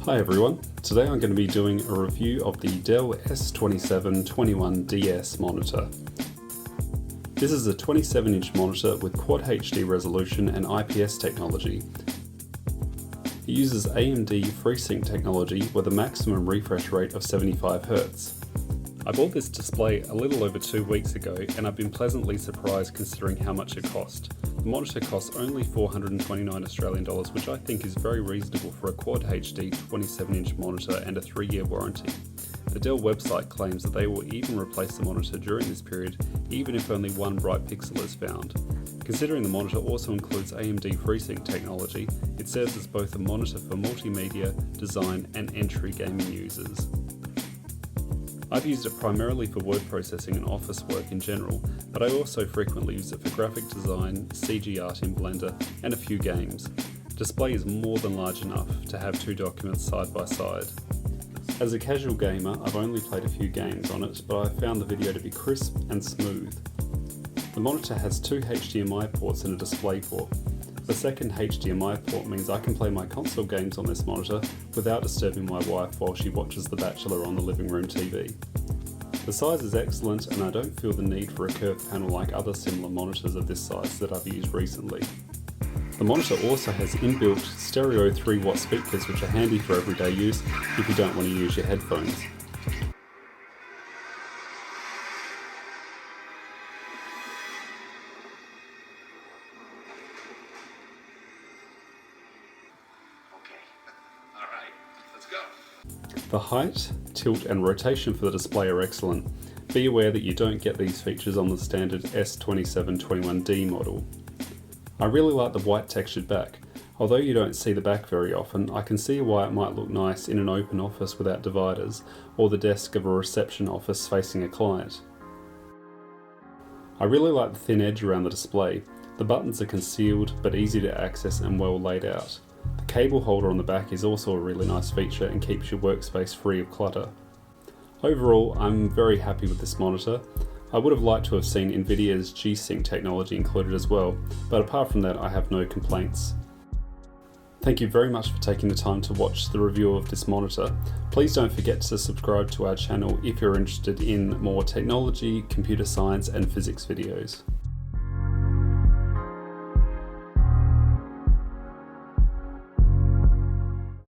Hi everyone, today I'm going to be doing a review of the Dell S2721DS monitor. This is a 27-inch monitor with Quad HD resolution and IPS technology. It uses AMD FreeSync technology with a maximum refresh rate of 75 Hz. I bought this display a little over 2 weeks ago and I've been pleasantly surprised considering how much it cost. The monitor costs only $429 Australian dollars, which I think is very reasonable for a Quad HD 27-inch monitor and a 3-year warranty. The Dell website claims that they will even replace the monitor during this period, even if only one bright pixel is found. Considering the monitor also includes AMD FreeSync technology, it serves as both a monitor for multimedia, design and entry gaming users. I've used it primarily for word processing and office work in general, but I also frequently use it for graphic design, CG art in Blender, and a few games. The display is more than large enough to have two documents side by side. As a casual gamer, I've only played a few games on it, but I found the video to be crisp and smooth. The monitor has two HDMI ports and a display port. The second HDMI port means I can play my console games on this monitor without disturbing my wife while she watches The Bachelor on the living room TV. The size is excellent and I don't feel the need for a curved panel like other similar monitors of this size that I've used recently. The monitor also has inbuilt stereo 3-watt speakers which are handy for everyday use if you don't want to use your headphones. The height, tilt and rotation for the display are excellent. Be aware that you don't get these features on the standard S2721D model. I really like the white textured back. Although you don't see the back very often, I can see why it might look nice in an open office without dividers, or the desk of a reception office facing a client. I really like the thin edge around the display. The buttons are concealed but easy to access and well laid out. The cable holder on the back is also a really nice feature and keeps your workspace free of clutter. Overall, I'm very happy with this monitor. I would have liked to have seen Nvidia's G-Sync technology included as well, but apart from that I have no complaints. Thank you very much for taking the time to watch the review of this monitor. Please don't forget to subscribe to our channel if you're interested in more technology, computer science and physics videos.